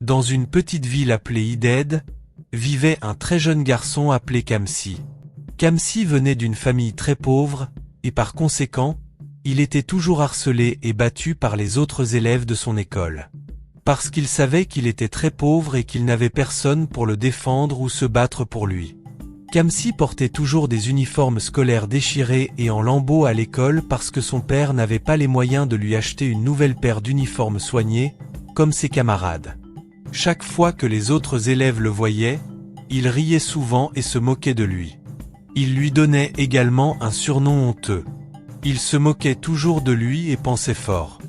Dans une petite ville appelée Ided, vivait un très jeune garçon appelé Kamsi. Kamsi venait d'une famille très pauvre, et par conséquent, il était toujours harcelé et battu par les autres élèves de son école. Parce qu'il savait qu'il était très pauvre et qu'il n'avait personne pour le défendre ou se battre pour lui. Kamsi portait toujours des uniformes scolaires déchirés et en lambeaux à l'école parce que son père n'avait pas les moyens de lui acheter une nouvelle paire d'uniformes soignés, comme ses camarades. Chaque fois que les autres élèves le voyaient, il riait souvent et se moquait de lui. Il lui donnait également un surnom honteux. Il se moquait toujours de lui et pensait fort.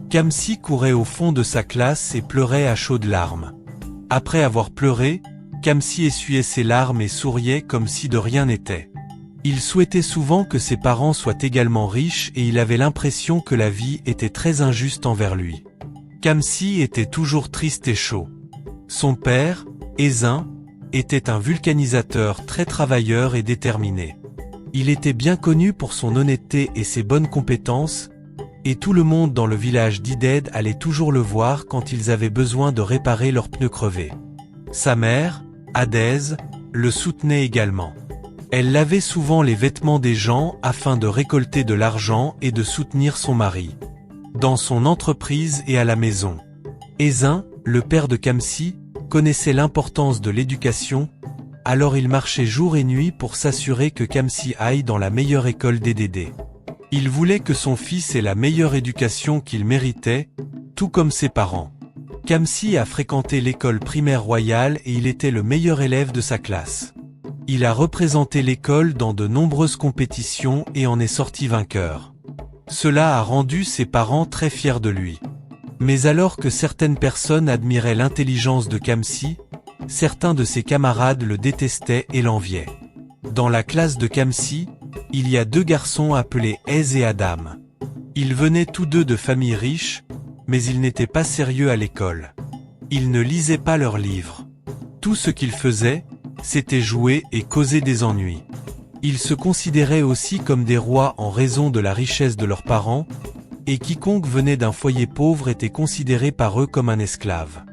Kamsi courait au fond de sa classe et pleurait à chaudes larmes. Après avoir pleuré, Kamsi essuyait ses larmes et souriait comme si de rien n'était. Il souhaitait souvent que ses parents soient également riches et il avait l'impression que la vie était très injuste envers lui. Kamsi était toujours triste et chaud. Son père, Ezin, était un vulcanisateur très travailleur et déterminé. Il était bien connu pour son honnêteté et ses bonnes compétences, et tout le monde dans le village d'Ided allait toujours le voir quand ils avaient besoin de réparer leurs pneus crevés. Sa mère, Adez, le soutenait également. Elle lavait souvent les vêtements des gens afin de récolter de l'argent et de soutenir son mari. Dans son entreprise et à la maison. Ezin, le père de Kamsi, connaissait l'importance de l'éducation, alors il marchait jour et nuit pour s'assurer que Kamsi aille dans la meilleure école d'Eded. Il voulait que son fils ait la meilleure éducation qu'il méritait, tout comme ses parents. Kamsi a fréquenté l'école primaire royale et il était le meilleur élève de sa classe. Il a représenté l'école dans de nombreuses compétitions et en est sorti vainqueur. Cela a rendu ses parents très fiers de lui. Mais alors que certaines personnes admiraient l'intelligence de Kamsi, certains de ses camarades le détestaient et l'enviaient. Dans la classe de Kamsi, il y a deux garçons appelés Ez et Adam. Ils venaient tous deux de familles riches, mais ils n'étaient pas sérieux à l'école. Ils ne lisaient pas leurs livres. Tout ce qu'ils faisaient, c'était jouer et causer des ennuis. Ils se considéraient aussi comme des rois en raison de la richesse de leurs parents, et quiconque venait d'un foyer pauvre était considéré par eux comme un esclave.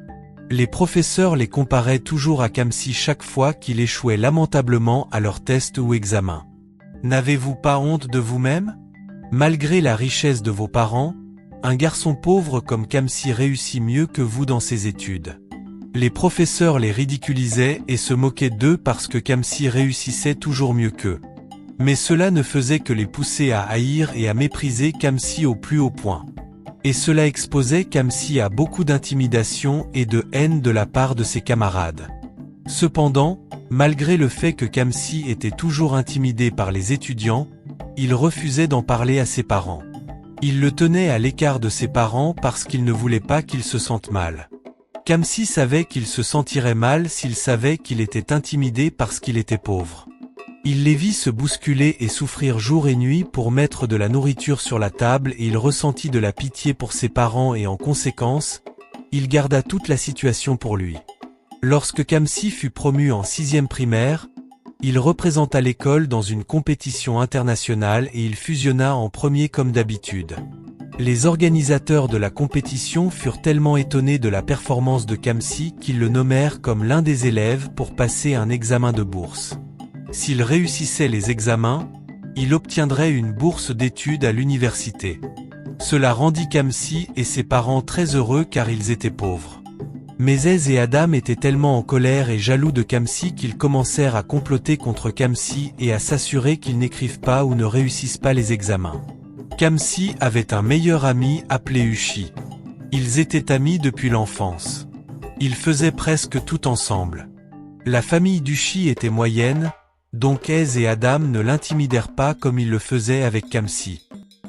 Les professeurs les comparaient toujours à Kamsi chaque fois qu'il échouait lamentablement à leurs tests ou examens. N'avez-vous pas honte de vous-même? Malgré la richesse de vos parents, un garçon pauvre comme Kamsi réussit mieux que vous dans ses études. Les professeurs les ridiculisaient et se moquaient d'eux parce que Kamsi réussissait toujours mieux qu'eux. Mais cela ne faisait que les pousser à haïr et à mépriser Kamsi au plus haut point. Et cela exposait Kamsi à beaucoup d'intimidation et de haine de la part de ses camarades. Cependant, malgré le fait que Kamsi était toujours intimidé par les étudiants, il refusait d'en parler à ses parents. Il le tenait à l'écart de ses parents parce qu'il ne voulait pas qu'il se sente mal. Kamsi savait qu'il se sentirait mal s'il savait qu'il était intimidé parce qu'il était pauvre. Il les vit se bousculer et souffrir jour et nuit pour mettre de la nourriture sur la table et il ressentit de la pitié pour ses parents et en conséquence, il garda toute la situation pour lui. Lorsque Kamsi fut promu en 6e primaire, il représenta l'école dans une compétition internationale et il fusionna en premier comme d'habitude. Les organisateurs de la compétition furent tellement étonnés de la performance de Kamsi qu'ils le nommèrent comme l'un des élèves pour passer un examen de bourse. S'il réussissait les examens, il obtiendrait une bourse d'études à l'université. Cela rendit Kamsi et ses parents très heureux car ils étaient pauvres. Mais Ez et Adam étaient tellement en colère et jaloux de Kamsi qu'ils commencèrent à comploter contre Kamsi et à s'assurer qu'il n'écrive pas ou ne réussisse pas les examens. Kamsi avait un meilleur ami appelé Ushi. Ils étaient amis depuis l'enfance. Ils faisaient presque tout ensemble. La famille d'Ushi était moyenne, donc Ez et Adam ne l'intimidèrent pas comme ils le faisaient avec Kamsi.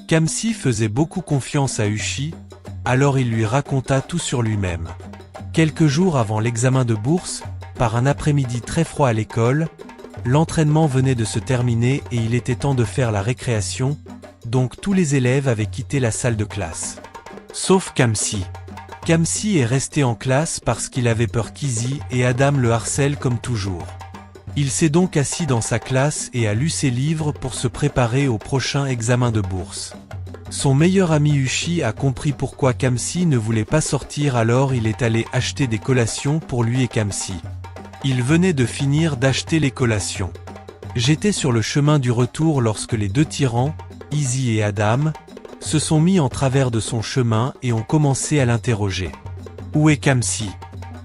Kamsi faisait beaucoup confiance à Ushi, alors il lui raconta tout sur lui-même. Quelques jours avant l'examen de bourse, par un après-midi très froid à l'école, l'entraînement venait de se terminer et il était temps de faire la récréation, donc tous les élèves avaient quitté la salle de classe. Sauf Kamsi. Kamsi est resté en classe parce qu'il avait peur qu'Izzy et Adam le harcèlent comme toujours. Il s'est donc assis dans sa classe et a lu ses livres pour se préparer au prochain examen de bourse. Son meilleur ami Ushi a compris pourquoi Kamsi ne voulait pas sortir, alors il est allé acheter des collations pour lui et Kamsi. Il venait de finir d'acheter les collations. J'étais sur le chemin du retour lorsque les deux tyrans, Izzy et Adam, se sont mis en travers de son chemin et ont commencé à l'interroger. « Où est Kamsi ?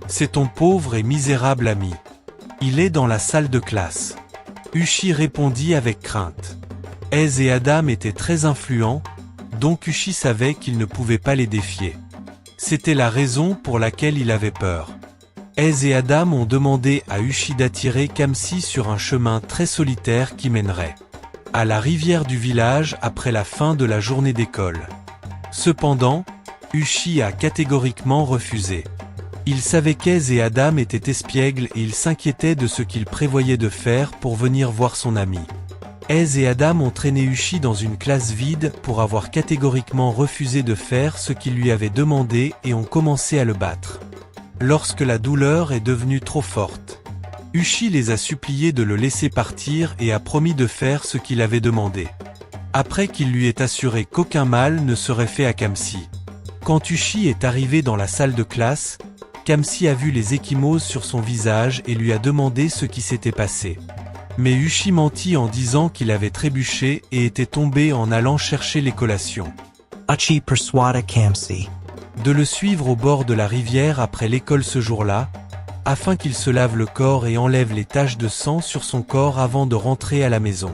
C'est ton pauvre et misérable ami. Il est dans la salle de classe. » Ushi répondit avec crainte. Ez et Adam étaient très influents, donc Ushi savait qu'il ne pouvait pas les défier. C'était la raison pour laquelle il avait peur. Ez et Adam ont demandé à Ushi d'attirer Kamsi sur un chemin très solitaire qui mènerait à la rivière du village après la fin de la journée d'école. Cependant, Ushi a catégoriquement refusé. Il savait qu'Ez et Adam étaient espiègles et il s'inquiétait de ce qu'il prévoyait de faire pour venir voir son ami. Ez et Adam ont traîné Ushi dans une classe vide pour avoir catégoriquement refusé de faire ce qu'il lui avait demandé et ont commencé à le battre. Lorsque la douleur est devenue trop forte, Ushi les a suppliés de le laisser partir et a promis de faire ce qu'il avait demandé. Après qu'il lui ait assuré qu'aucun mal ne serait fait à Kamsi. Quand Ushi est arrivé dans la salle de classe, Kamsi a vu les ecchymoses sur son visage et lui a demandé ce qui s'était passé. Mais Ushi mentit en disant qu'il avait trébuché et était tombé en allant chercher les collations. Uchi persuada Kamsi De le suivre au bord de la rivière après l'école ce jour-là, afin qu'il se lave le corps et enlève les taches de sang sur son corps avant de rentrer à la maison.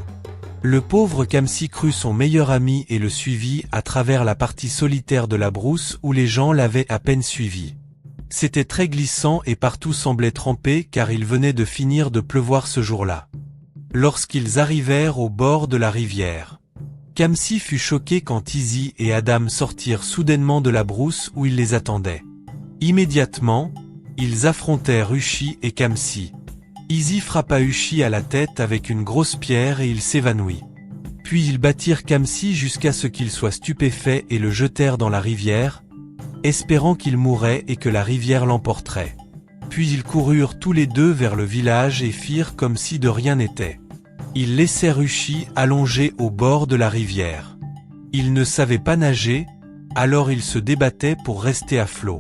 Le pauvre Kamsi crut son meilleur ami et le suivit à travers la partie solitaire de la brousse où les gens l'avaient à peine suivi. C'était très glissant et partout semblait trempé car il venait de finir de pleuvoir ce jour-là. Lorsqu'ils arrivèrent au bord de la rivière, Kamsi fut choqué quand Izzy et Adam sortirent soudainement de la brousse où ils les attendaient. Immédiatement, ils affrontèrent Ushi et Kamsi. Izzy frappa Ushi à la tête avec une grosse pierre et il s'évanouit. Puis ils battirent Kamsi jusqu'à ce qu'il soit stupéfait et le jetèrent dans la rivière, espérant qu'il mourrait et que la rivière l'emporterait. Puis ils coururent tous les deux vers le village et firent comme si de rien n'était. Ils laissèrent Ushi allongé au bord de la rivière. Il ne savait pas nager, alors il se débattait pour rester à flot.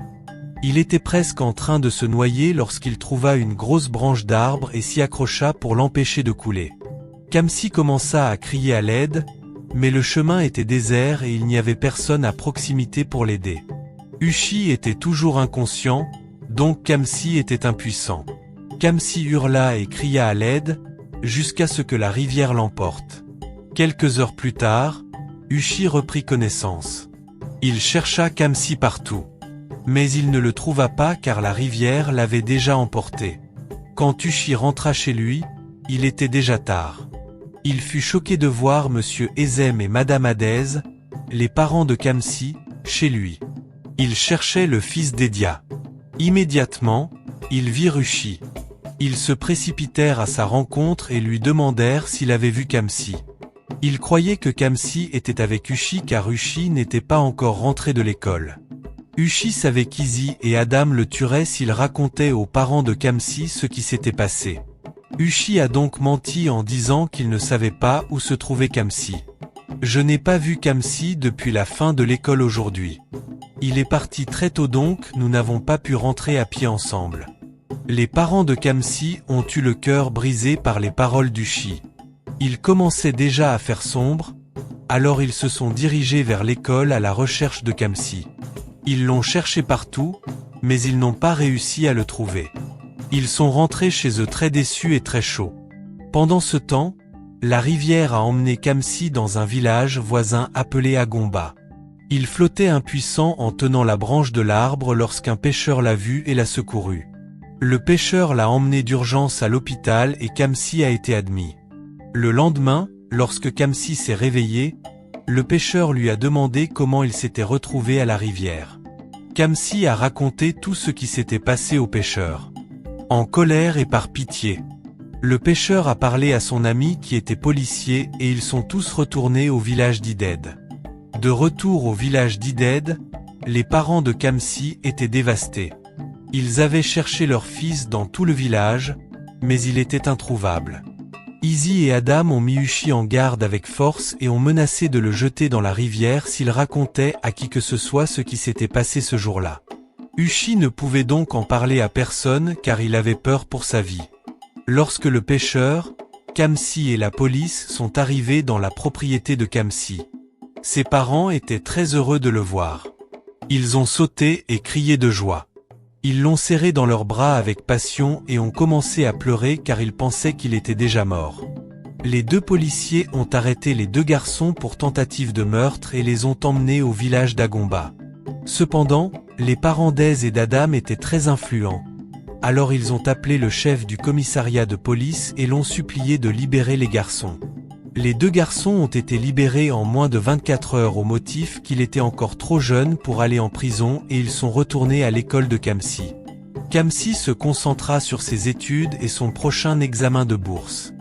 Il était presque en train de se noyer lorsqu'il trouva une grosse branche d'arbre et s'y accrocha pour l'empêcher de couler. Kamsi commença à crier à l'aide, mais le chemin était désert et il n'y avait personne à proximité pour l'aider. Ushi était toujours inconscient, donc Kamsi était impuissant. Kamsi hurla et cria à l'aide, jusqu'à ce que la rivière l'emporte. Quelques heures plus tard, Ushi reprit connaissance. Il chercha Kamsi partout. Mais il ne le trouva pas car la rivière l'avait déjà emporté. Quand Ushi rentra chez lui, il était déjà tard. Il fut choqué de voir Monsieur Ezem et Madame Hadez, les parents de Kamsi, chez lui. Il cherchait le fils d'Edia. Immédiatement, ils virent Ushi. Ils se précipitèrent à sa rencontre et lui demandèrent s'il avait vu Kamsi. Ils croyaient que Kamsi était avec Ushi car Ushi n'était pas encore rentré de l'école. Ushi savait qu'Izzy et Adam le tueraient s'il racontait aux parents de Kamsi ce qui s'était passé. Ushi a donc menti en disant qu'il ne savait pas où se trouvait Kamsi. Je n'ai pas vu Kamsi depuis la fin de l'école aujourd'hui. Il est parti très tôt donc nous n'avons pas pu rentrer à pied ensemble. Les parents de Kamsi ont eu le cœur brisé par les paroles d'Ushi. Il commençait déjà à faire sombre, alors ils se sont dirigés vers l'école à la recherche de Kamsi. Ils l'ont cherché partout, mais ils n'ont pas réussi à le trouver. Ils sont rentrés chez eux très déçus et très chauds. Pendant ce temps, la rivière a emmené Kamsi dans un village voisin appelé Agomba. Il flottait impuissant en tenant la branche de l'arbre lorsqu'un pêcheur l'a vu et l'a secouru. Le pêcheur l'a emmené d'urgence à l'hôpital et Kamsi a été admis. Le lendemain, lorsque Kamsi s'est réveillé, le pêcheur lui a demandé comment il s'était retrouvé à la rivière. Kamsi a raconté tout ce qui s'était passé au pêcheur. En colère et par pitié, le pêcheur a parlé à son ami qui était policier et ils sont tous retournés au village d'Ided. De retour au village d'Ided, les parents de Kamsi étaient dévastés. Ils avaient cherché leur fils dans tout le village, mais il était introuvable. Izzy et Adam ont mis Uchi en garde avec force et ont menacé de le jeter dans la rivière s'il racontait à qui que ce soit ce qui s'était passé ce jour-là. Uchi ne pouvait donc en parler à personne car il avait peur pour sa vie. Lorsque le pêcheur, Kamsi et la police sont arrivés dans la propriété de Kamsi, ses parents étaient très heureux de le voir. Ils ont sauté et crié de joie. Ils l'ont serré dans leurs bras avec passion et ont commencé à pleurer car ils pensaient qu'il était déjà mort. Les deux policiers ont arrêté les deux garçons pour tentative de meurtre et les ont emmenés au village d'Agomba. Cependant, les parents d'Ez et d'Adam étaient très influents. Alors ils ont appelé le chef du commissariat de police et l'ont supplié de libérer les garçons. Les deux garçons ont été libérés en moins de 24 heures au motif qu'il était encore trop jeune pour aller en prison et ils sont retournés à l'école de Kamsi. Kamsi se concentra sur ses études et son prochain examen de bourse.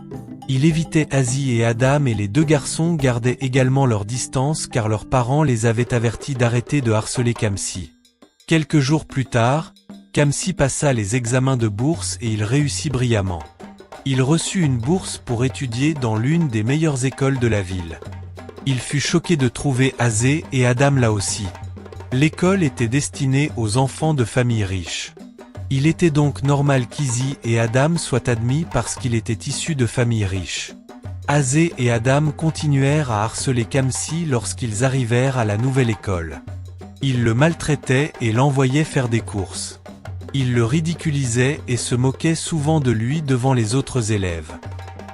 Il évitait Azi et Adam et les deux garçons gardaient également leur distance car leurs parents les avaient avertis d'arrêter de harceler Kamsi. Quelques jours plus tard, Kamsi passa les examens de bourse et il réussit brillamment. Il reçut une bourse pour étudier dans l'une des meilleures écoles de la ville. Il fut choqué de trouver Azé et Adam là aussi. L'école était destinée aux enfants de familles riches. Il était donc normal qu'Izzy et Adam soient admis parce qu'il était issu de familles riches. Azé et Adam continuèrent à harceler Kamsi lorsqu'ils arrivèrent à la nouvelle école. Ils le maltraitaient et l'envoyaient faire des courses. Ils le ridiculisaient et se moquaient souvent de lui devant les autres élèves.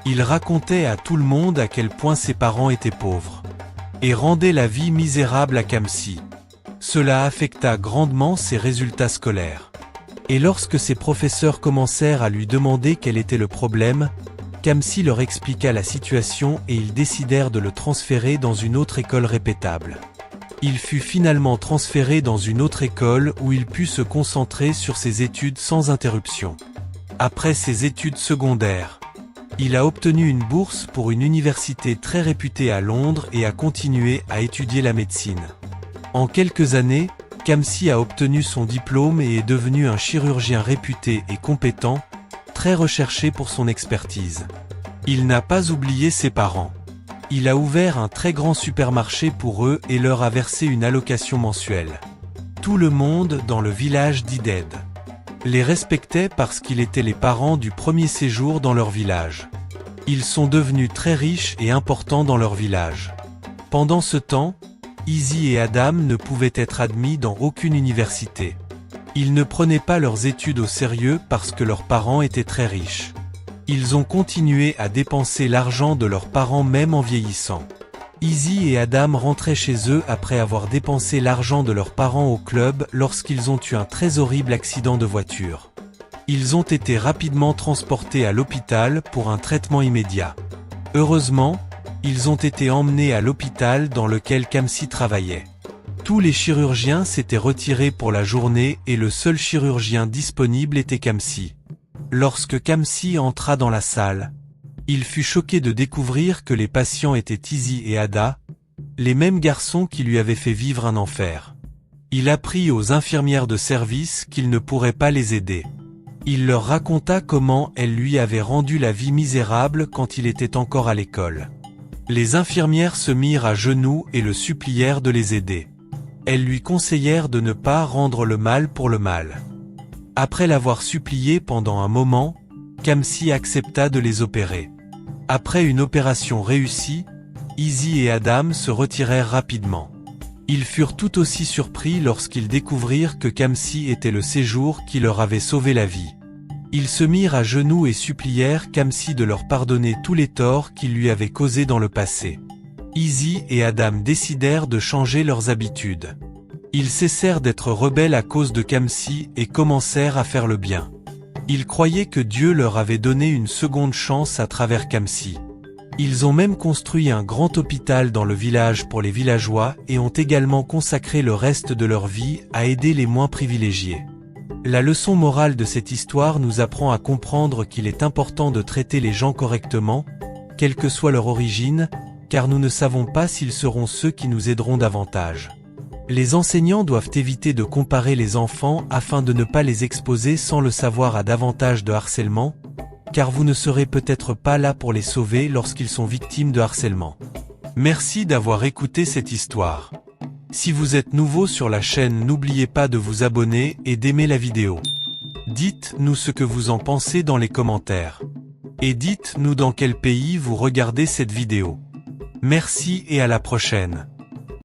Il racontait à tout le monde à quel point ses parents étaient pauvres et rendait la vie misérable à Kamsi. Cela affecta grandement ses résultats scolaires. Et lorsque ses professeurs commencèrent à lui demander quel était le problème, Kamsi leur expliqua la situation et ils décidèrent de le transférer dans une autre école répétable. Il fut finalement transféré dans une autre école où il put se concentrer sur ses études sans interruption. Après ses études secondaires, il a obtenu une bourse pour une université très réputée à Londres et a continué à étudier la médecine. En quelques années, Kamsi a obtenu son diplôme et est devenu un chirurgien réputé et compétent, très recherché pour son expertise. Il n'a pas oublié ses parents. Il a ouvert un très grand supermarché pour eux et leur a versé une allocation mensuelle. Tout le monde dans le village d'Ided les respectait parce qu'ils étaient les parents du premier séjour dans leur village. Ils sont devenus très riches et importants dans leur village. Pendant ce temps, Izzy et Adam ne pouvaient être admis dans aucune université. Ils ne prenaient pas leurs études au sérieux parce que leurs parents étaient très riches. Ils ont continué à dépenser l'argent de leurs parents même en vieillissant. Izzy et Adam rentraient chez eux après avoir dépensé l'argent de leurs parents au club lorsqu'ils ont eu un très horrible accident de voiture. Ils ont été rapidement transportés à l'hôpital pour un traitement immédiat. Heureusement, ils ont été emmenés à l'hôpital dans lequel Kamsi travaillait. Tous les chirurgiens s'étaient retirés pour la journée et le seul chirurgien disponible était Kamsi. Lorsque Kamsi entra dans la salle, il fut choqué de découvrir que les patients étaient Izzy et Ada, les mêmes garçons qui lui avaient fait vivre un enfer. Il apprit aux infirmières de service qu'il ne pourrait pas les aider. Il leur raconta comment elles lui avaient rendu la vie misérable quand il était encore à l'école. Les infirmières se mirent à genoux et le supplièrent de les aider. Elles lui conseillèrent de ne pas rendre le mal pour le mal. Après l'avoir supplié pendant un moment, Kamsi accepta de les opérer. Après une opération réussie, Izzy et Adam se retirèrent rapidement. Ils furent tout aussi surpris lorsqu'ils découvrirent que Kamsi était le séjour qui leur avait sauvé la vie. Ils se mirent à genoux et supplièrent Kamsi de leur pardonner tous les torts qu'il lui avait causés dans le passé. Izzy et Adam décidèrent de changer leurs habitudes. Ils cessèrent d'être rebelles à cause de Kamsi et commencèrent à faire le bien. Ils croyaient que Dieu leur avait donné une seconde chance à travers Kamsi. Ils ont même construit un grand hôpital dans le village pour les villageois et ont également consacré le reste de leur vie à aider les moins privilégiés. La leçon morale de cette histoire nous apprend à comprendre qu'il est important de traiter les gens correctement, quelle que soit leur origine, car nous ne savons pas s'ils seront ceux qui nous aideront davantage. Les enseignants doivent éviter de comparer les enfants afin de ne pas les exposer sans le savoir à davantage de harcèlement, car vous ne serez peut-être pas là pour les sauver lorsqu'ils sont victimes de harcèlement. Merci d'avoir écouté cette histoire. Si vous êtes nouveau sur la chaîne, n'oubliez pas de vous abonner et d'aimer la vidéo. Dites-nous ce que vous en pensez dans les commentaires. Et dites-nous dans quel pays vous regardez cette vidéo. Merci et à la prochaine.